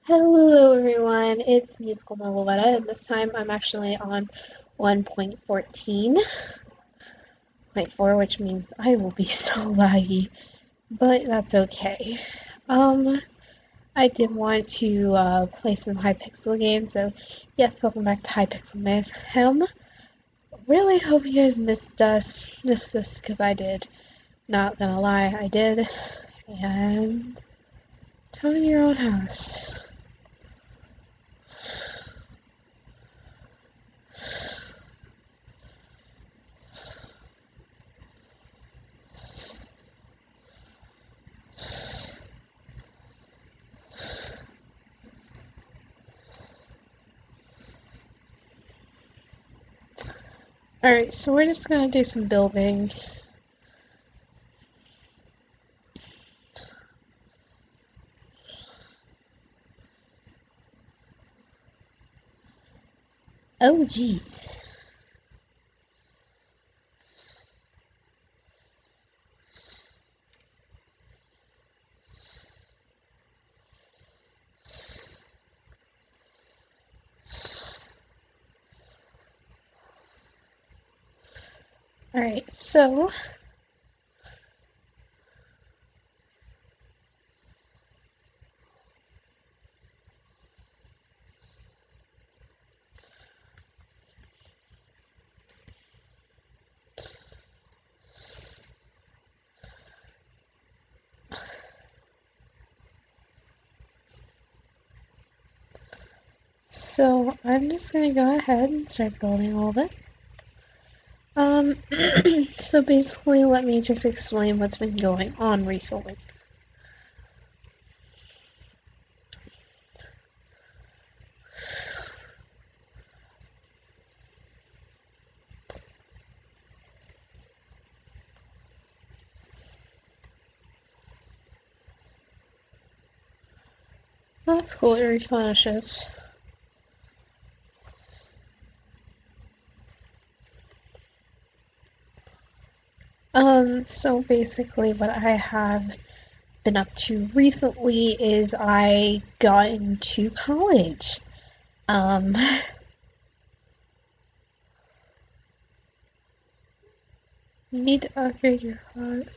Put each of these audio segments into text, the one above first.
Hello everyone, it's Musical Meloetta, and this time I'm actually on 1.14.4, which means I will be so laggy, but that's okay. Um, I did want to play some Hypixel games, so yes, welcome back to Hypixel Mayhem. Really hope you guys missed this, because I did. Not gonna lie, I did. And tell me your own house. Alright, so we're just gonna do some building. Oh jeez. Alright, so I'm just gonna go ahead and start building all this. So basically let me just explain what's been going on recently. That's cool, it refinishes. So basically what I have been up to recently is I got into college. You need to upgrade your heart.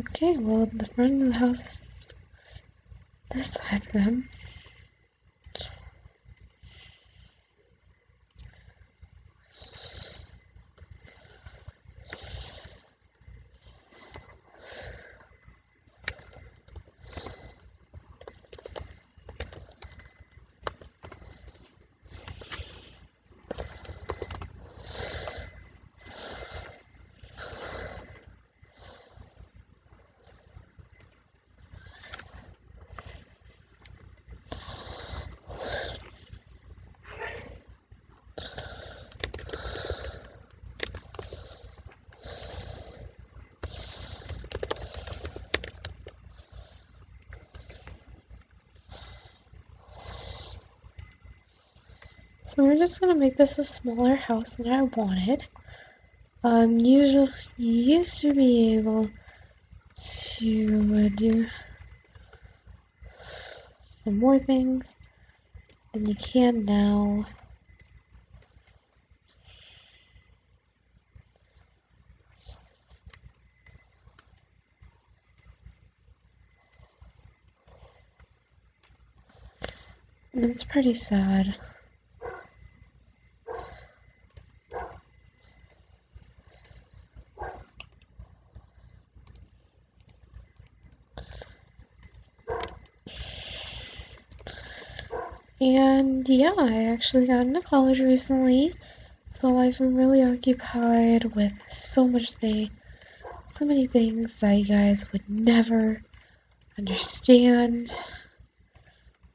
Okay, well, the front of the house is this side then. So we're just gonna make this a smaller house than I wanted. You used to be able to do some more things than you can now. And it's pretty sad. And yeah, I actually got into college recently, so I've been really occupied with so many things that you guys would never understand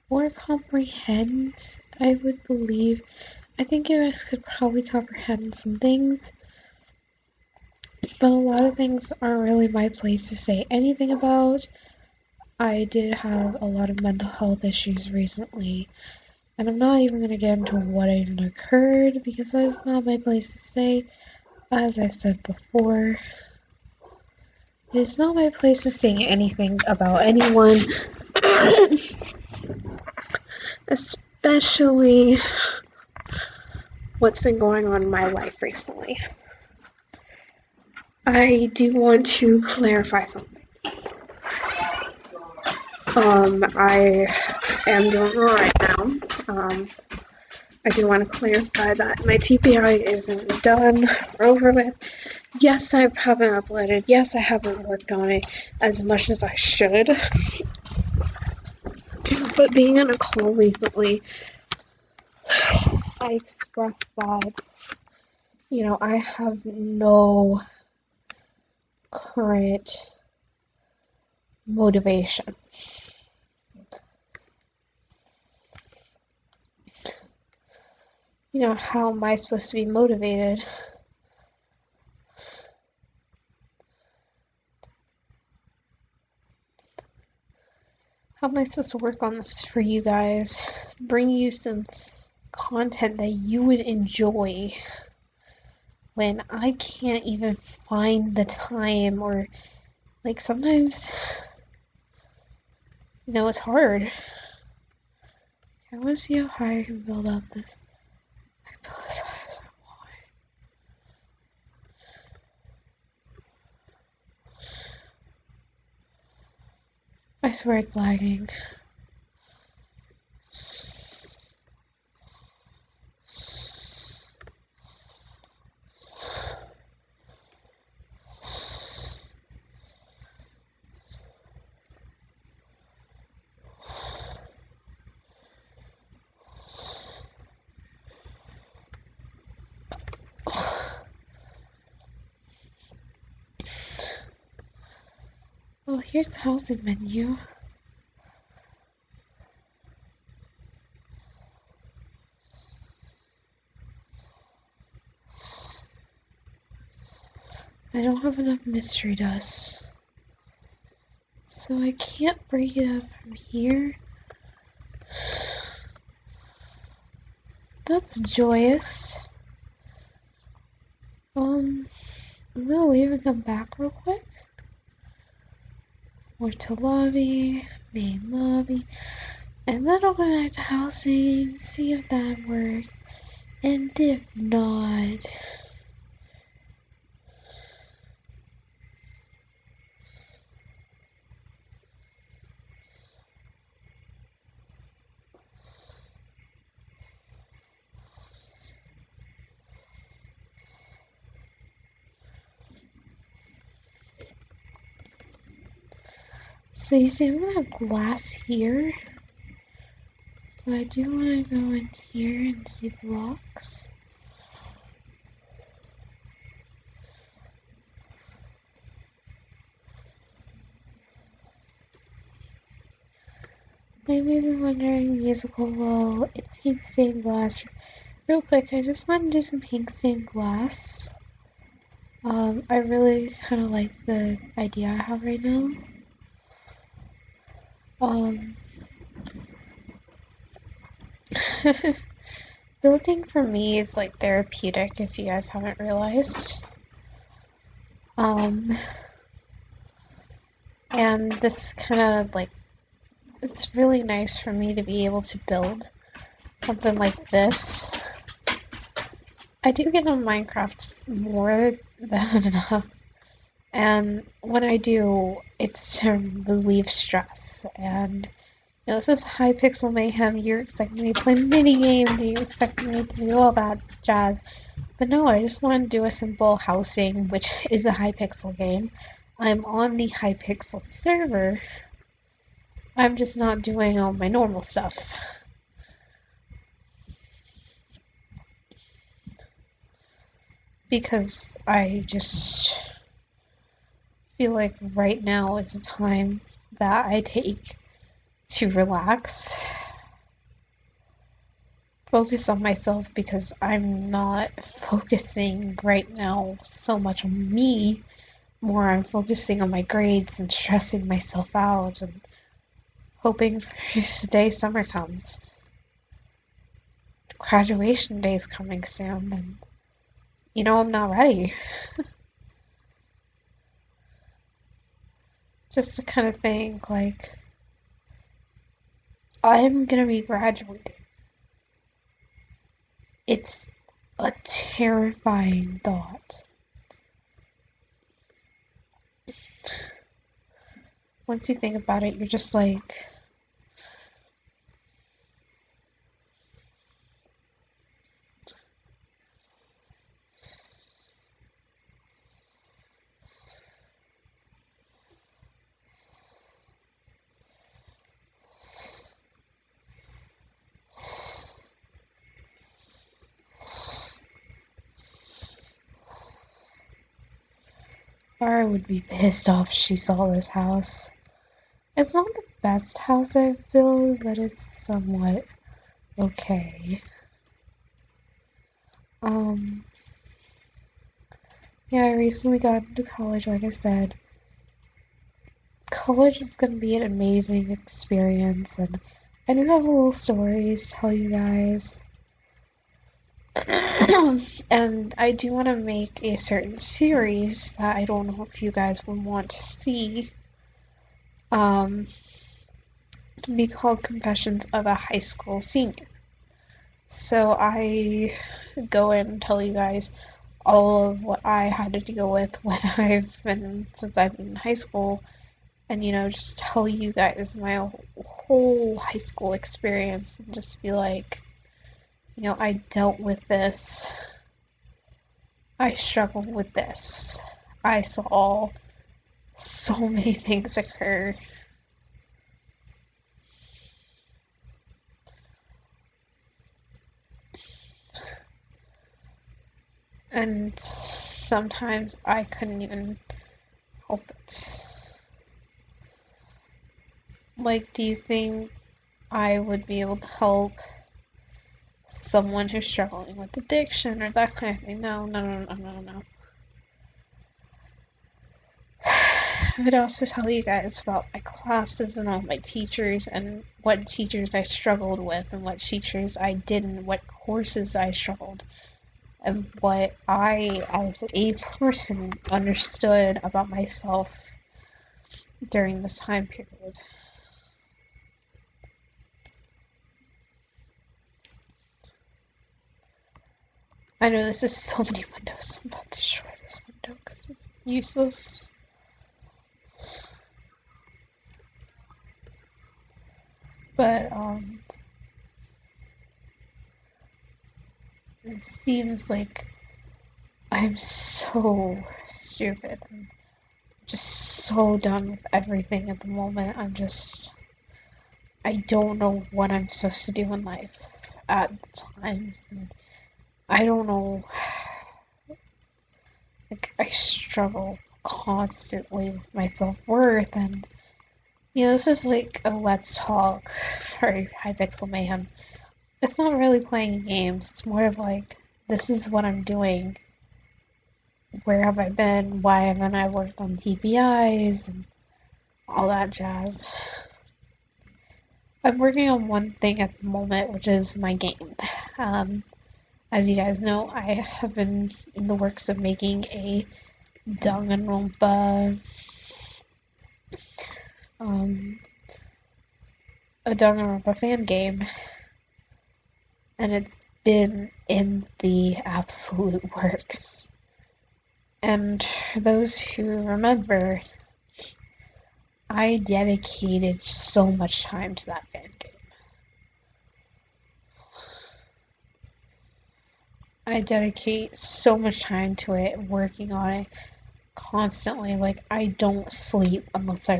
or comprehend, I would believe. I think you guys could probably comprehend some things, but a lot of things aren't really my place to say anything about. I did have a lot of mental health issues recently, and I'm not even going to get into what even occurred because that's not my place to say. as I said before, it's not my place to say anything about anyone, especially what's been going on in my life recently. I do want to clarify something. I am doing alright now. I do want to clarify that my TPI isn't done or over with. Yes, I haven't uploaded. Yes, I haven't worked on it as much as I should. But being on a call recently, I expressed that, I have no current motivation. How am I supposed to be motivated? How am I supposed to work on this for you guys? Bring you some content that you would enjoy when I can't even find the time, or sometimes it's hard. I want to see how high I can build up this. I can build as high as I want. I swear it's lagging. Well, here's the housing menu. I don't have enough mystery dust, so I can't break it up from here. That's joyous. I'm gonna leave and come back real quick. Or to lobby, main lobby, and then I'll go back to housing, see if that worked, and if not, so you see I'm gonna have glass here, so I do want to go in here and see blocks. They may be wondering, musical, well, it's pink stained glass. Real quick, I just want to do some pink stained glass. I really kind of like the idea I have right now. Building for me is therapeutic, if you guys haven't realized. And this is kind of it's really nice for me to be able to build something like this. I do get on Minecraft more than enough, and when I do, it's to relieve stress. And this is Hypixel Mayhem. You're expecting me to play mini games, and you're expecting me to do all that jazz. But no, I just want to do a simple housing, which is a Hypixel game. I'm on the Hypixel server. I'm just not doing all my normal stuff. Because I just feel like right now is the time that I take to relax, focus on myself, because I'm not focusing right now so much on me, more I'm focusing on my grades and stressing myself out and hoping for the day summer comes. Graduation day is coming soon, and I'm not ready. Just to kind of think, like, I'm gonna be graduating. It's a terrifying thought. Once you think about it, you're just like, Laura would be pissed off if she saw this house. It's not the best house I've built, but it's somewhat okay. Yeah, I recently got into college, like I said. College is going to be an amazing experience, and I do have a little story to tell you guys. And I do want to make a certain series that I don't know if you guys would want to see. To be called Confessions of a High School Senior. So I go in and tell you guys all of what I had to deal with since I've been in high school, and just tell you guys my whole high school experience, and just be like, I dealt with this, I struggled with this, I saw so many things occur. And sometimes I couldn't even help it. Like, do you think I would be able to help someone who's struggling with addiction or that kind of thing? No. I would also tell you guys about my classes and all my teachers, and what teachers I struggled with and what teachers I didn't, what courses I struggled, and what I, as a person, understood about myself during this time period. I know this is so many windows. I'm about to destroy this window because it's useless. But, it seems like I'm so stupid. I'm just so done with everything at the moment. I don't know what I'm supposed to do in life at times. And I don't know. Like, I struggle constantly with my self-worth, and this is like a let's talk for Hypixel Mayhem. It's not really playing games, it's more of like, this is what I'm doing. Where have I been? Why haven't I worked on TPIs and all that jazz? I'm working on one thing at the moment, which is my game. As you guys know, I have been in the works of making a Danganronpa fan game, and it's been in the absolute works. And for those who remember, I dedicated so much time to that fan game. I dedicate so much time to it, working on it constantly. Like, I don't sleep unless I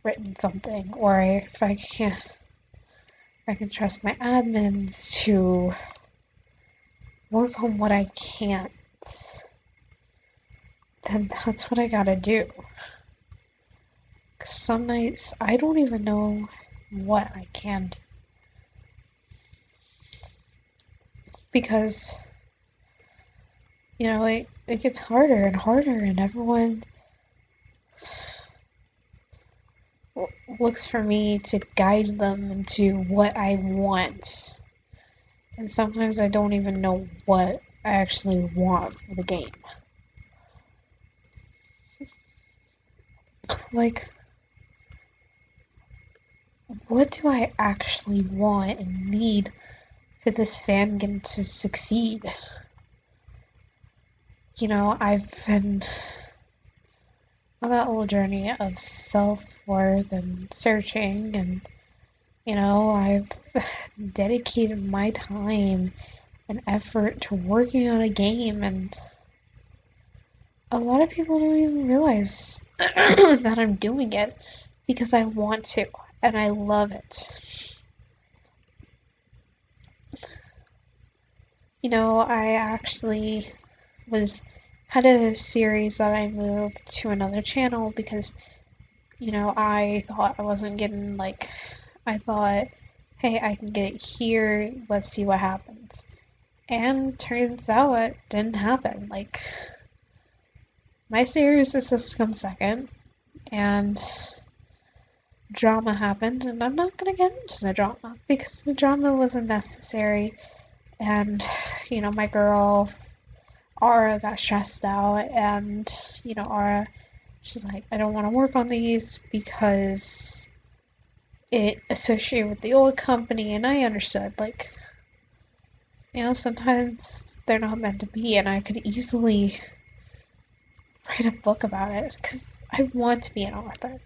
written something, or if I can trust my admins to work on what I can't, then that's what I gotta do. 'Cause some nights I don't even know what I can do. Because, it gets harder and harder, and everyone looks for me to guide them into what I want. And sometimes I don't even know what I actually want for the game. Like, what do I actually want and need for this fan game to succeed? You know, I've been on that little journey of self-worth and searching, and, you know, I've dedicated my time and effort to working on a game, and a lot of people don't even realize that I'm doing it because I want to, and I love it. You know, I actually had a series that I moved to another channel because, you know, I thought I wasn't getting, like, I thought, hey, I can get it here, let's see what happens. And turns out it didn't happen. Like, my series is supposed to come second, and drama happened, and I'm not gonna get into the drama because the drama wasn't necessary. And, you know, my girl Aura got stressed out, and, you know, Aura, she's like, I don't want to work on these because it associated with the old company, and I understood, like, you know, sometimes they're not meant to be, and I could easily write a book about it, because I want to be an author.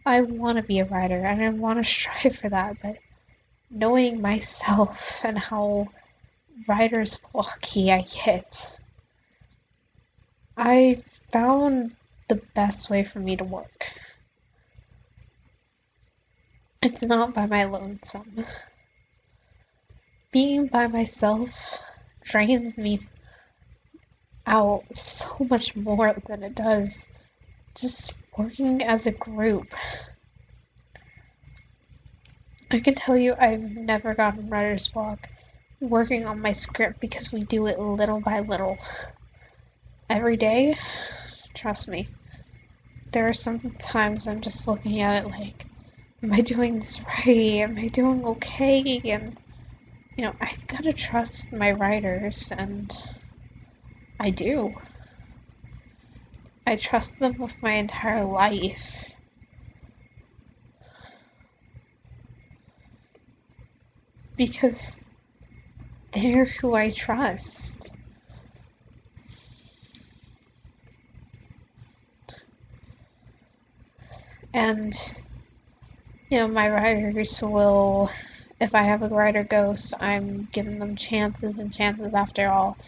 I want to be a writer, and I want to strive for that, but knowing myself and how writer's blocky I get, I found the best way for me to work. It's not by my lonesome. Being by myself drains me out so much more than it does just working as a group. I can tell you I've never gotten writer's block working on my script because we do it little by little. Every day, trust me, there are some times I'm just looking at it like, am I doing this right? Am I doing okay? And, you know, I've got to trust my writers, and I do. I trust them with my entire life. Because they're who I trust. And, you know, my writers will, if I have a writer ghost, I'm giving them chances and chances after all.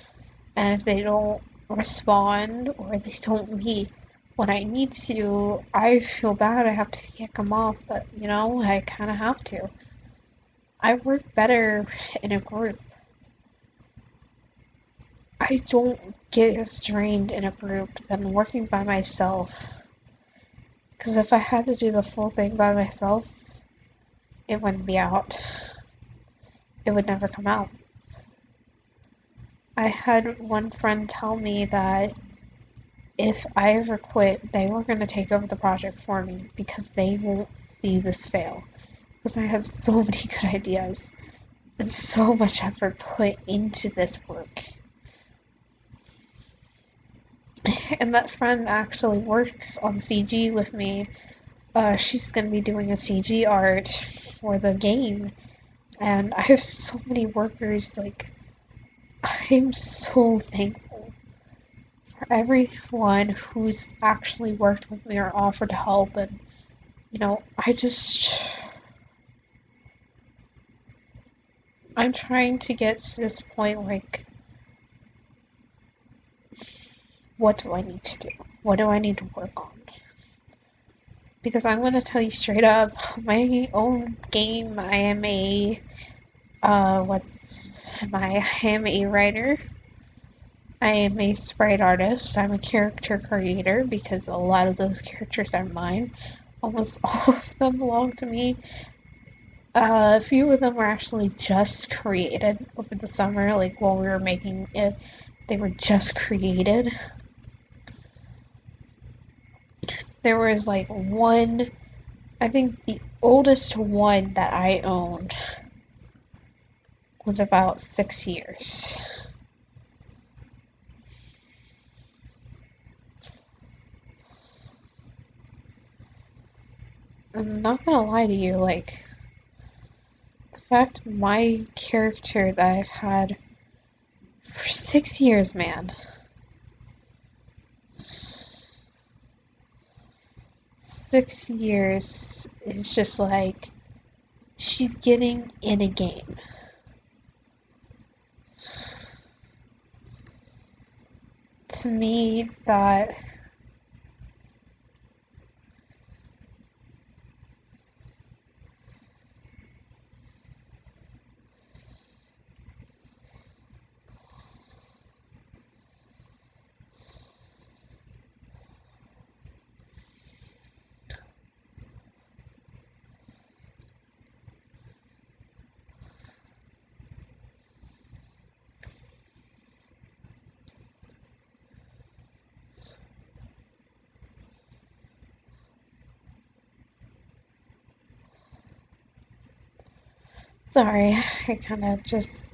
And if they don't respond or they don't meet what I need to, I feel bad. I have to kick them off, but, you know, I kind of have to. I work better in a group. I don't get as drained in a group than working by myself. Because if I had to do the full thing by myself, it wouldn't be out. It would never come out. I had one friend tell me that if I ever quit, they were going to take over the project for me because they won't see this fail. Because I have so many good ideas and so much effort put into this work. And that friend actually works on CG with me. She's going to be doing a CG art for the game. And I have so many workers, like, I'm so thankful for everyone who's actually worked with me or offered help. And, you know, I'm trying to get to this point, like, what do I need to do? What do I need to work on? Because I'm going to tell you straight up, my own game, I am a writer. I am a sprite artist. I'm a character creator because a lot of those characters are mine. Almost all of them belong to me. A few of them were actually just created over the summer, like while we were making it. They were just created. There was like one, I think the oldest one that I owned was about 6 years. I'm not gonna lie to you, like, in fact, my character that I've had for 6 years, man. 6 years is just like, she's getting in a game. To me, that sorry, I kind of just.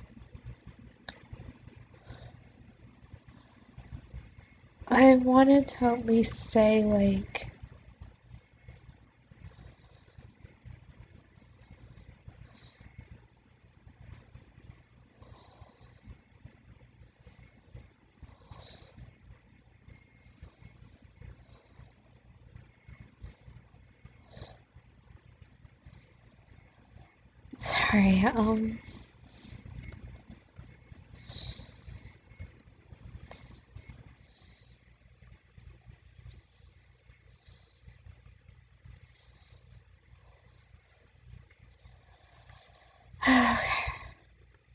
I wanted to at least say, like. Sorry,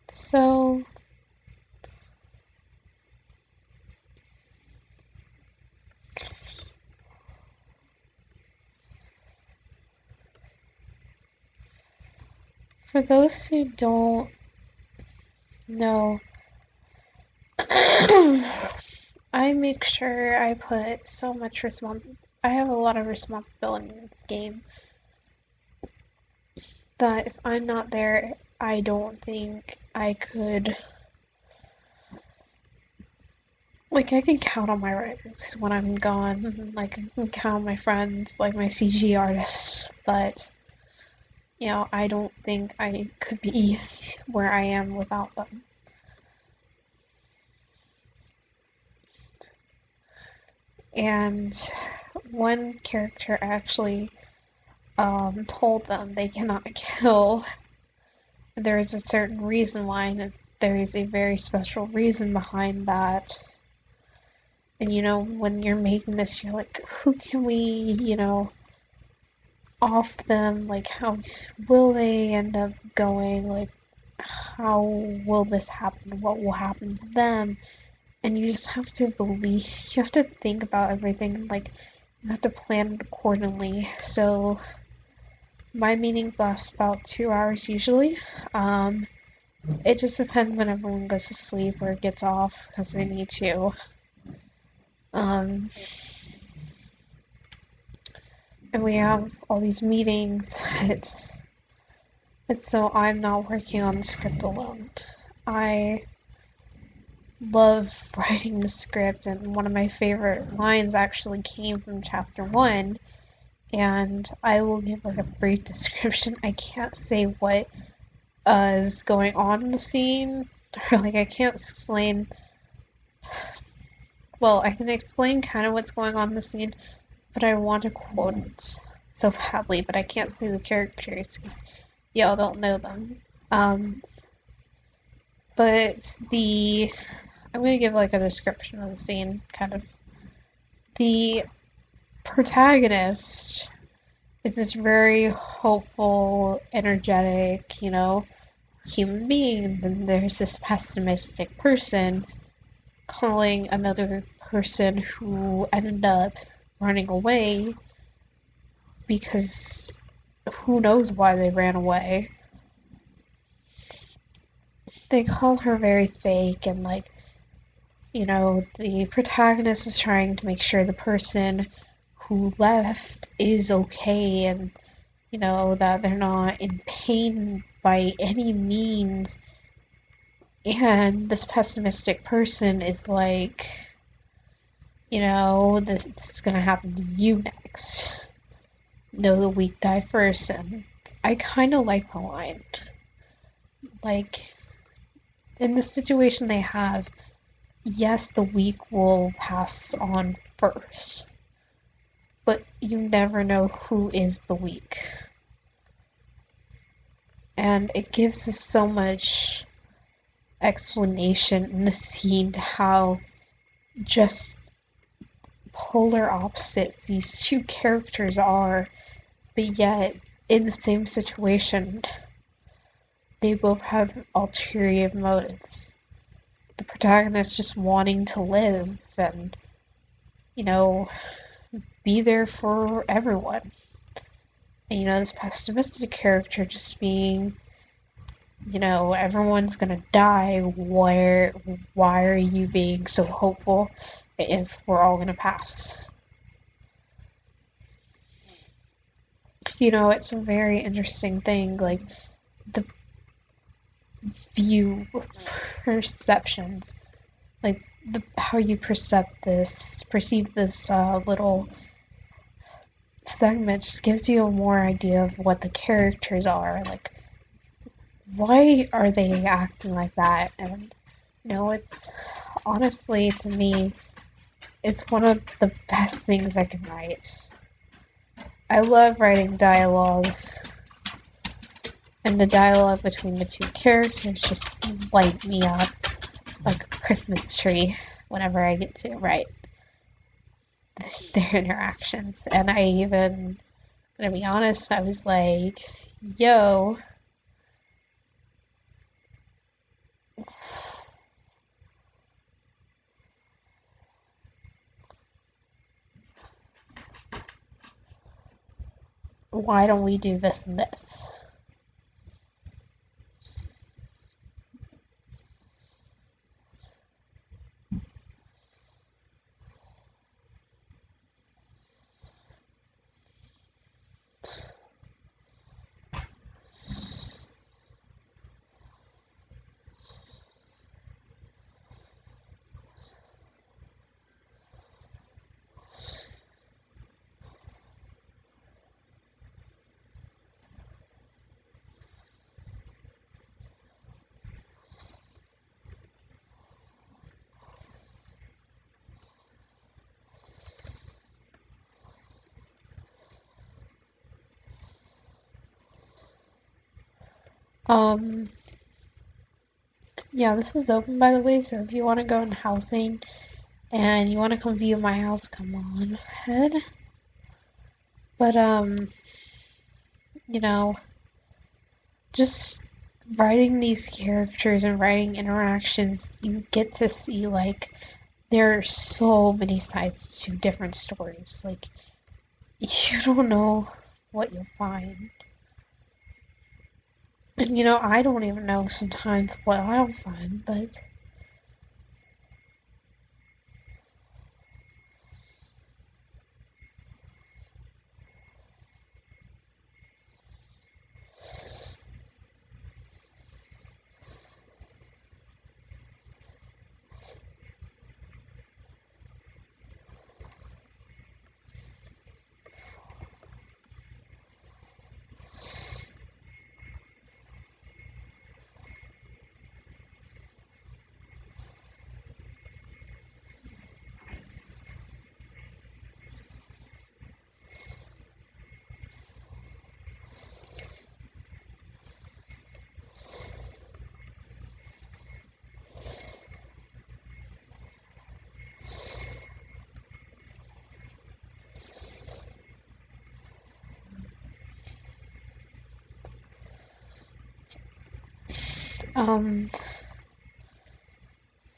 so. For those who don't know, I make sure I put so much I have a lot of responsibility in this game that if I'm not there, I don't think I could. Like, I can count on my writers when I'm gone. Like, I can count on my friends, like my CG artists, but. I don't think I could be where I am without them. And one character actually told them they cannot kill. There is a certain reason why, and there is a very special reason behind that. And when you're making this, you're like, who can we, off them? Like, how will they end up going? Like, how will this happen? What will happen to them? And you just have to you have to think about everything, like, you have to plan it accordingly. So, my meetings last about 2 hours usually. It just depends when everyone goes to sleep or gets off because they need to. And we have all these meetings. It's so I'm not working on the script alone. I love writing the script, and one of my favorite lines actually came from chapter 1, and I will give like a brief description. I can't say what is going on in the scene, or like I can't explain. Well, I can explain kind of what's going on in the scene, but I want to quote it so badly, but I can't say the characters because y'all don't know them. But I'm gonna give like a description of the scene, kind of. The protagonist is this very hopeful, energetic, human being. Then there's this pessimistic person calling another person who ended up running away because who knows why they ran away. They call her very fake, and like, the protagonist is trying to make sure the person who left is okay, and that they're not in pain by any means. And this pessimistic person is like, this is gonna happen to you next. know the weak die first, and I kind of like the line. Like, in the situation they have, yes, the weak will pass on first, but you never know who is the weak. And it gives us so much explanation in the scene to how just polar opposites these two characters are, but yet in the same situation, they both have ulterior motives. The protagonist just wanting to live and, you know, be there for everyone. And, you know, this pessimistic character just being, you know, everyone's gonna die. Why are you being so hopeful if we're all gonna pass? You know, it's a very interesting thing, like, the view perceptions, like, how you perceive this little segment just gives you a more idea of what the characters are, like, why are they acting like that? And, you know, it's, honestly, to me, it's one of the best things I can write. I love writing dialogue, and the dialogue between the two characters just light me up like a Christmas tree whenever I get to write their interactions. And I even, gonna be honest, I was like, yo, why don't we do this and this? Yeah, this is open, by the way, so if you want to go in housing and you want to come view my house, come on ahead. But, you know, just writing these characters and writing interactions, you get to see, like, there are so many sides to different stories. Like, you don't know what you'll find. And, you know, I don't even know sometimes what I'll find, but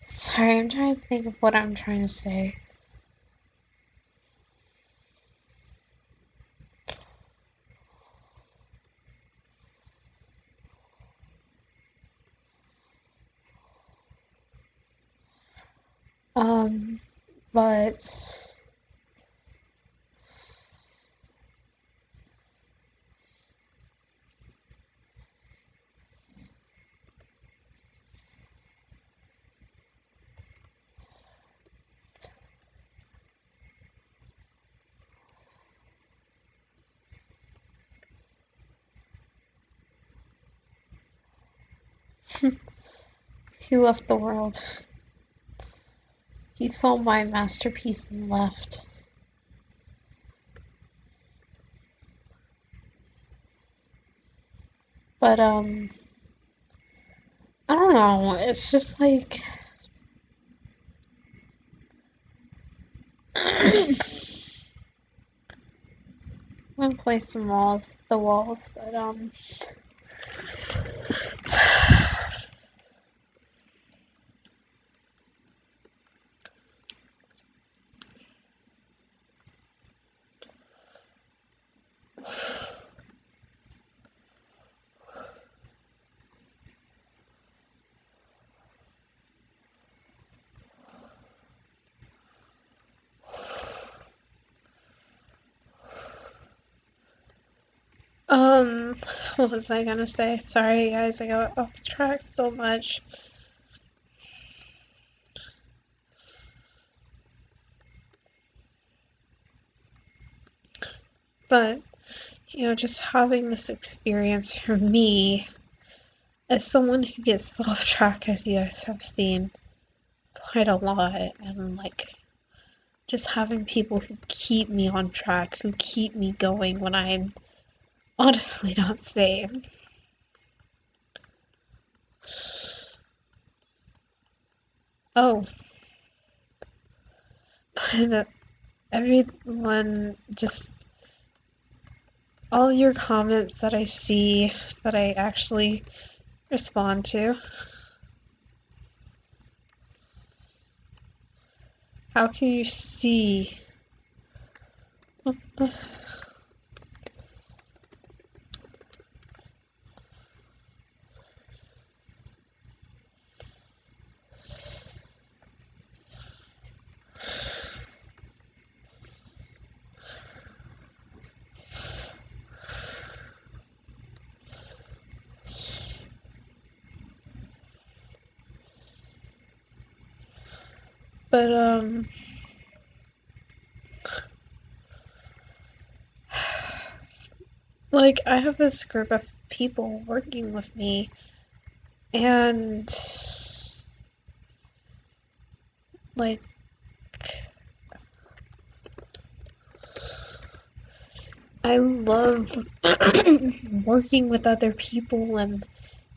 sorry, I'm trying to think of what I'm trying to say. But He left the world. He saw my masterpiece and left. But, I don't know, it's just like, I'm gonna play some the walls, but, what was I gonna say? Sorry guys, I got off track so much. But, just having this experience for me, as someone who gets off track, as you guys have seen quite a lot, and like, just having people who keep me on track, who keep me going when I'm honestly not sane. Oh. But everyone, just all your comments that I see, that I actually respond to. How can you see? What the? But, like, I have this group of people working with me, and, like, I love working with other people, and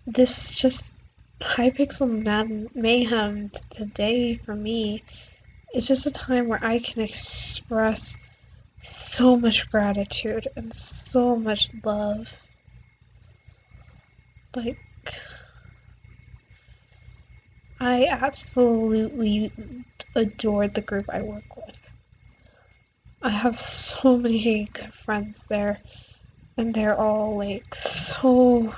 this just Hypixel Mayhem today for me is just a time where I can express so much gratitude and so much love. Like, I absolutely adore the group I work with. I have so many good friends there, and they're all like so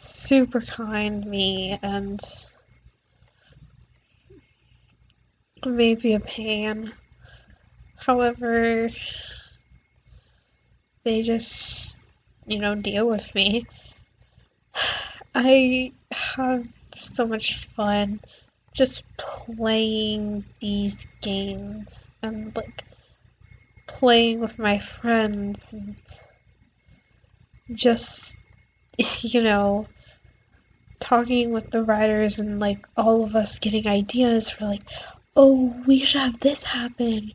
super kind to me, and maybe a pain. However, they just, deal with me. I have so much fun just playing these games and like playing with my friends and just, talking with the writers and like all of us getting ideas for like, oh, we should have this happen,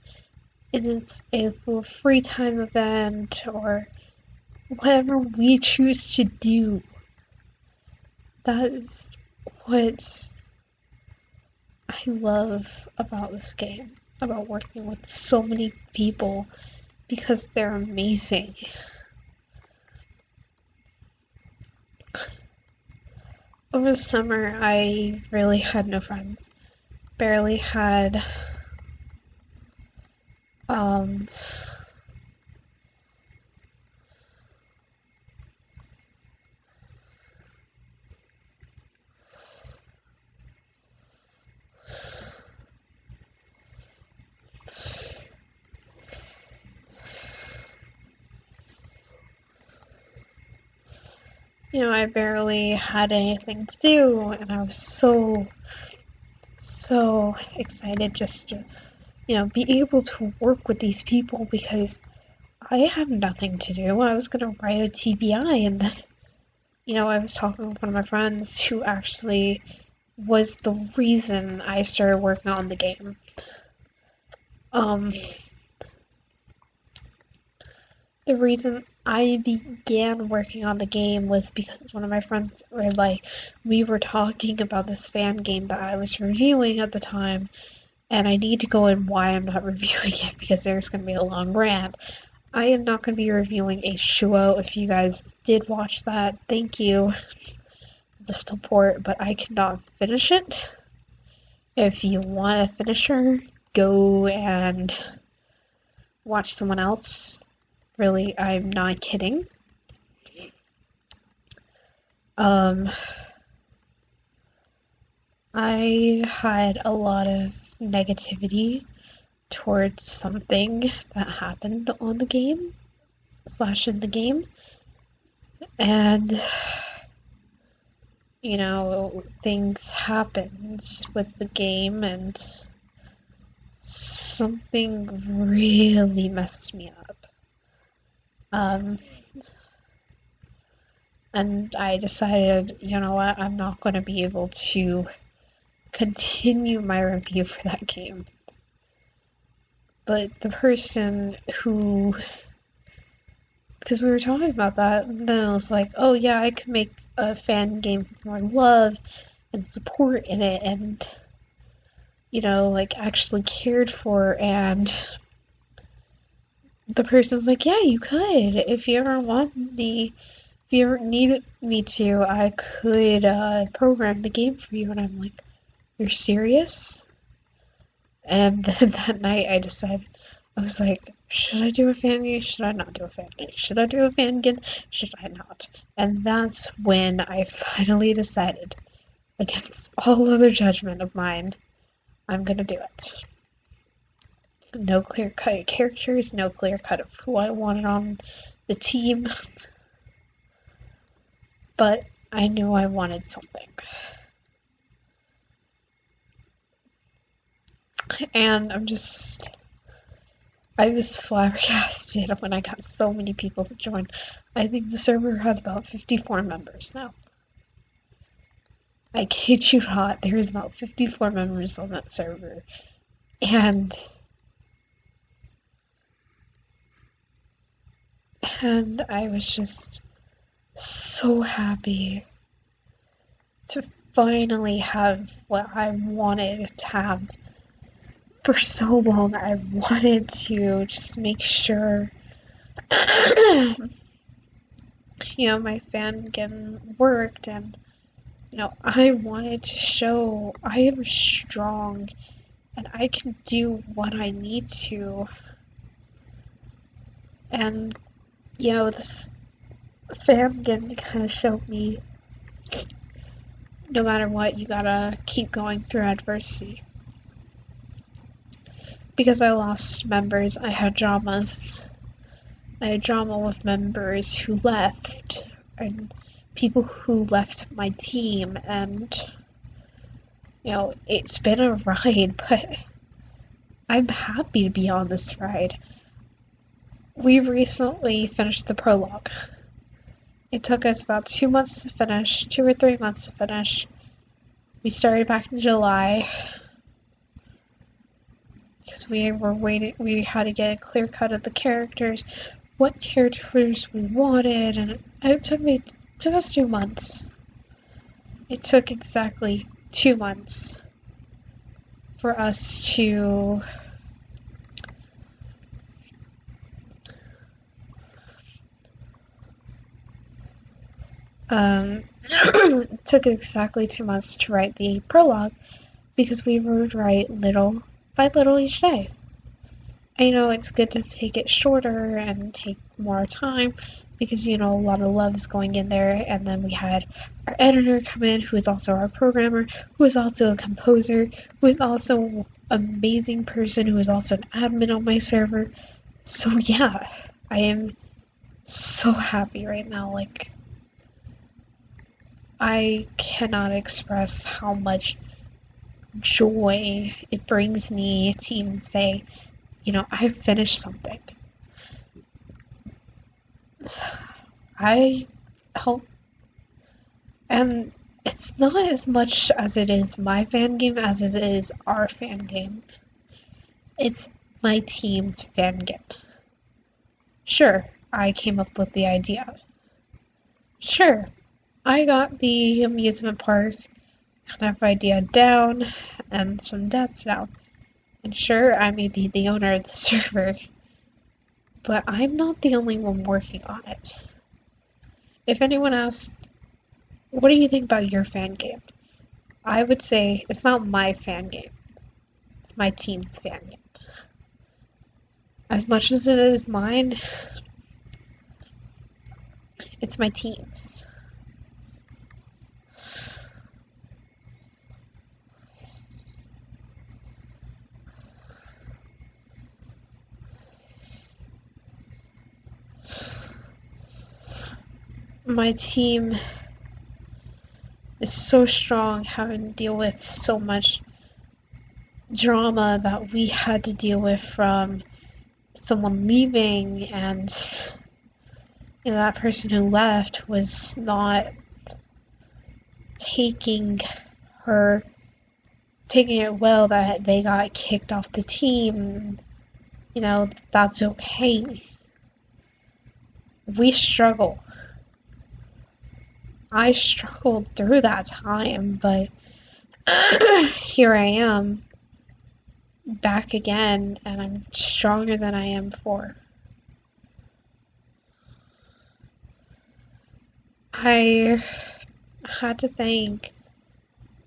and it's a free time event or whatever we choose to do. That is what I love about this game, about working with so many people, because they're amazing. Over the summer, I really had no friends. Barely had, I barely had anything to do, and I was so excited just to, be able to work with these people, because I had nothing to do. I was gonna write a TBI, and then I was talking with one of my friends who actually was the reason I started working on the game. The reason I began working on the game was because one of my friends were like, we were talking about this fan game that I was reviewing at the time, and I need to go in why I'm not reviewing it because there's going to be a long rant. I am not going to be reviewing a show. If you guys did watch that, thank you for the support, but I cannot finish it. If you want a finisher, go and watch someone else. Really, I'm not kidding. I had a lot of negativity towards something that happened on the game, / in the game, and things happened with the game, and something really messed me up. And I decided, you know what, I'm not going to be able to continue my review for that game. But the person who, because we were talking about that, and then I was like, oh yeah, I could make a fan game with more love and support in it, and, actually cared for, and the person's like, yeah, you could. If you ever needed me to, I could program the game for you. And I'm like, you're serious? And then that night I decided, I was like, should I do a fan game? Should I not do a fan game? Should I do a fan game? Should I not? And that's when I finally decided, against all other judgment of mine, I'm gonna do it. No clear-cut characters, no clear cut of who I wanted on the team. But I knew I wanted something. And I was flabbergasted when I got so many people to join. I think the server has about 54 members now. I kid you not, there is about 54 members on that server. And I was just so happy to finally have what I wanted to have for so long. I wanted to just make sure, my fan game worked, and, I wanted to show I am strong and I can do what I need to. And, this fan game kind of showed me no matter what, you gotta keep going through adversity. Because I lost members, I had dramas. I had drama with members who left, and people who left my team, and, it's been a ride, but I'm happy to be on this ride. We recently finished the prologue. It took us about 2 months to finish, 2 or 3 months to finish. We started back in July, because we had to get a clear cut of the characters, what characters we wanted, and it took us 2 months. It took exactly 2 months for us to it took exactly 2 months to write the prologue, because we would write little by little each day. I know it's good to take it shorter and take more time, because, a lot of love is going in there. And then we had our editor come in, who is also our programmer, who is also a composer, who is also an amazing person, who is also an admin on my server. So yeah, I am so happy right now. I cannot express how much joy it brings me to even say, I finished something. I hope And it's not as much as it is my fan game as it is our fan game. It's my team's fan game. Sure, I came up with the idea. Sure, I got the amusement park kind of idea down and some deaths down. And sure, I may be the owner of the server, but I'm not the only one working on it. If anyone asks, what do you think about your fan game? I would say it's not my fan game. It's my team's fan game. As much as it is mine, it's my team's. My team is so strong, having to deal with so much drama that we had to deal with from someone leaving, and that person who left was not taking it well that they got kicked off the team. That's okay. We struggle. I struggled through that time, but here I am, back again, and I'm stronger than I am before. I had to thank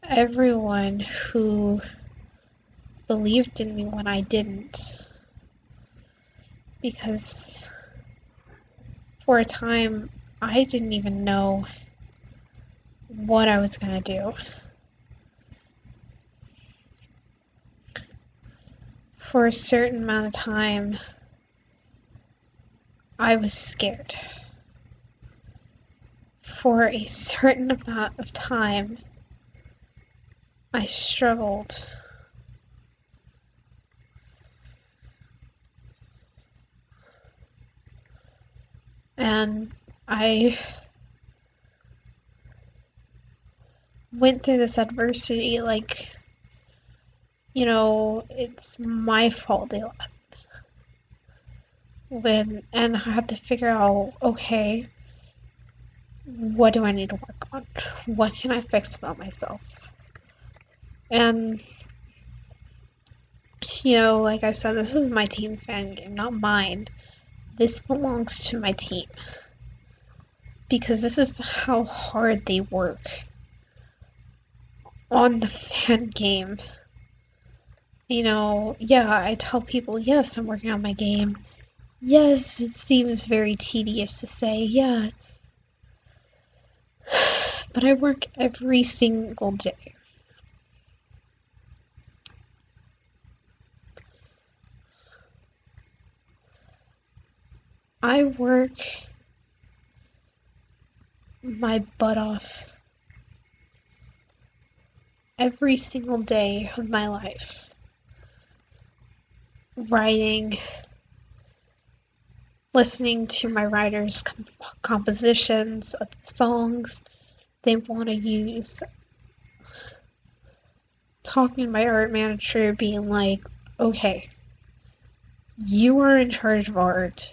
everyone who believed in me when I didn't, because for a time I didn't even know what I was gonna do. For a certain amount of time, I was scared. For a certain amount of time, I struggled. And I went through this adversity like, it's my fault they left. And I had to figure out, okay, what do I need to work on? What can I fix about myself? And, like I said, this is my team's fan game, not mine. This belongs to my team. Because this is how hard they work on the fan game. I tell people, yes, I'm working on my game. Yes, it seems very tedious to say, yeah. But I work every single day. I work my butt off every single day of my life. Writing, listening to my writers' compositions of the songs they want to use, talking to my art manager, being like, okay, you are in charge of art.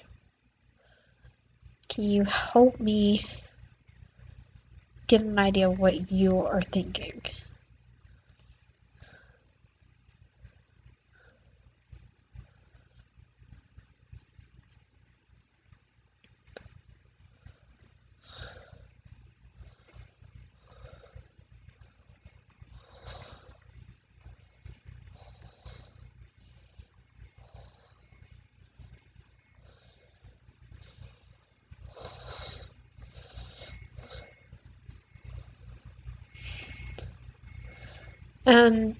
Can you help me get an idea of what you are thinking? And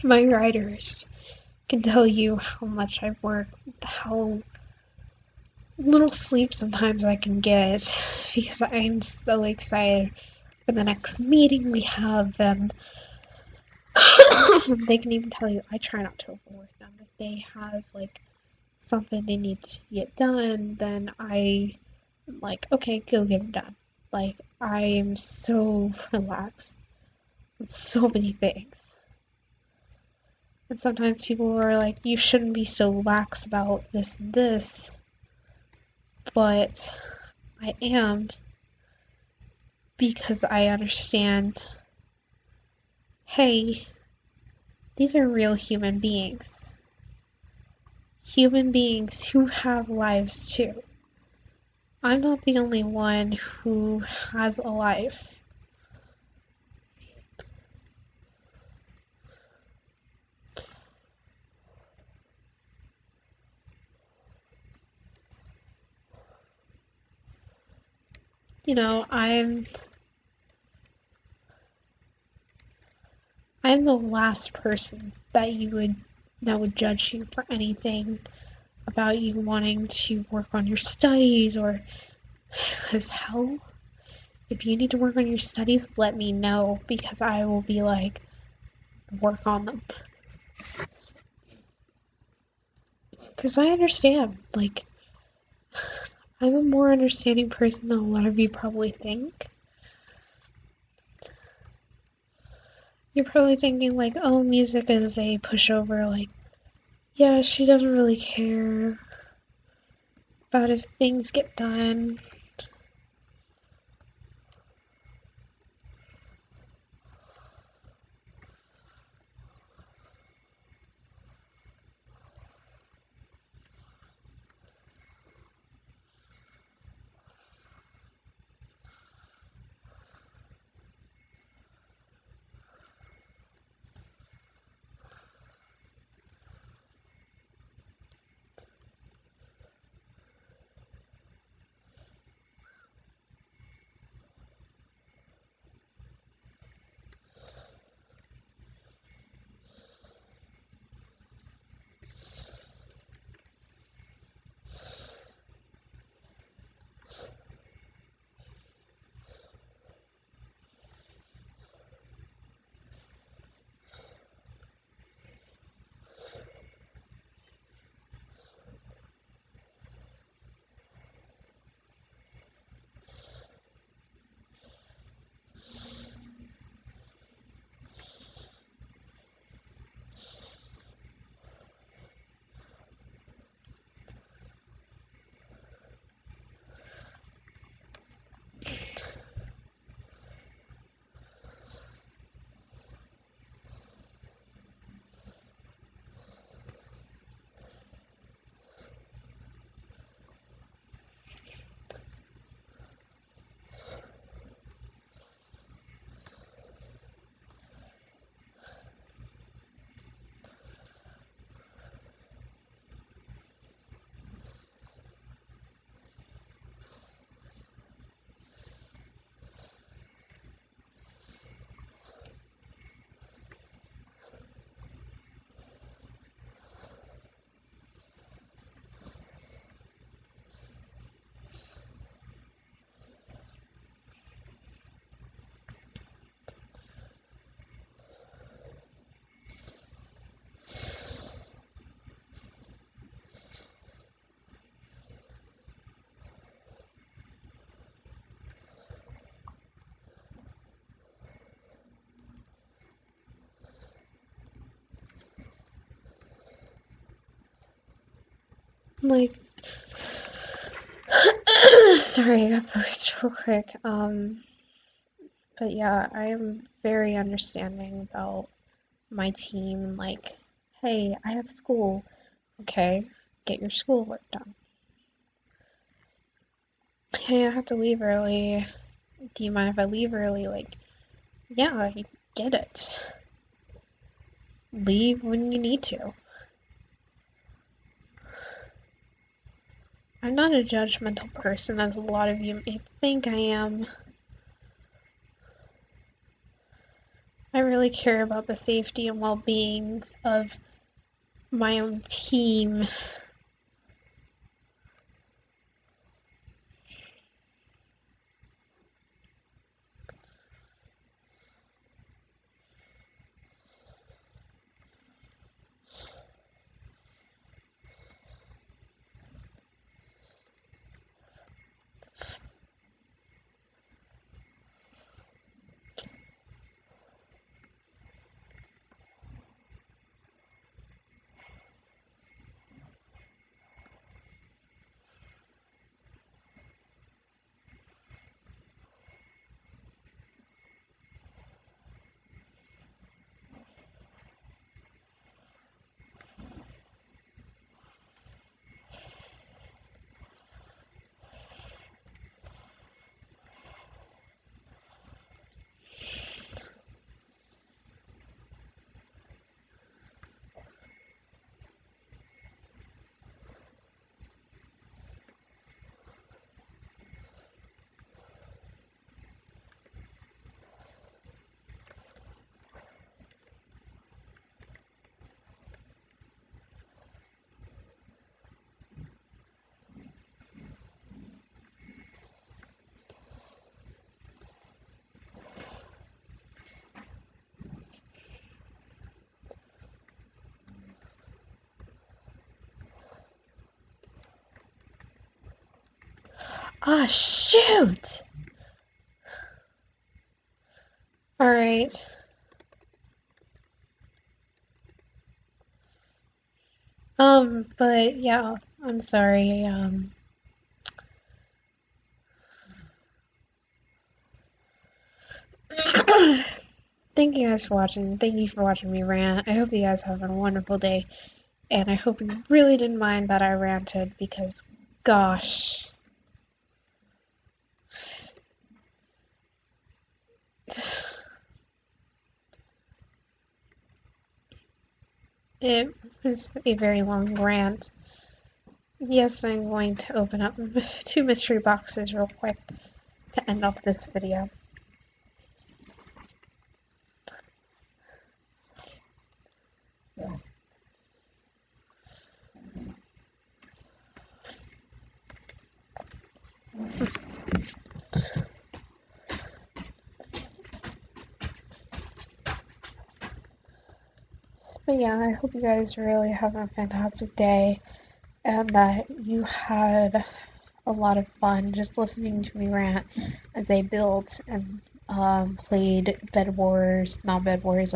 my writers can tell you how much I work, how little sleep sometimes I can get, because I'm so excited for the next meeting we have, and they can even tell you I try not to overwork them. If they have something they need to get done, then I'm like, okay, go get it done. Like, I am so relaxed with so many things. And sometimes people are like, you shouldn't be so lax about this and this. But I am, because I understand, hey, these are real human beings. Human beings who have lives too. I'm not the only one who has a life. You know, I'm the last person that would judge you for anything about you wanting to work on your studies, or because hell, if you need to work on your studies, let me know, because I will be like, work on them. Because I understand, like, I'm a more understanding person than a lot of you probably think. You're probably thinking, like, oh, music is a pushover, like, yeah, she doesn't really care about if things get done. Like, sorry, I got focused real quick. But yeah, I am very understanding about my team. Like, hey, I have school. Okay, get your schoolwork done. Hey, I have to leave early. Do you mind if I leave early? Like, yeah, I get it. Leave when you need to. I'm not a judgmental person, as a lot of you may think I am. I really care about the safety and well-being of my own team. Ah, shoot! Alright. But yeah, I'm sorry, thank you guys for watching. Thank you for watching me rant. I hope you guys have a wonderful day. And I hope you really didn't mind that I ranted because, gosh. It was a very long rant. Yes, I'm going to open up 2 mystery boxes real quick to end off this video. But yeah, I hope you guys really have a fantastic day and that you had a lot of fun just listening to me rant as I built and played Bed Wars, not Bed Wars,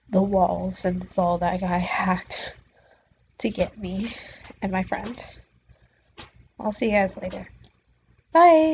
the walls, and it's all that guy hacked to get me and my friend. I'll see you guys later. Bye!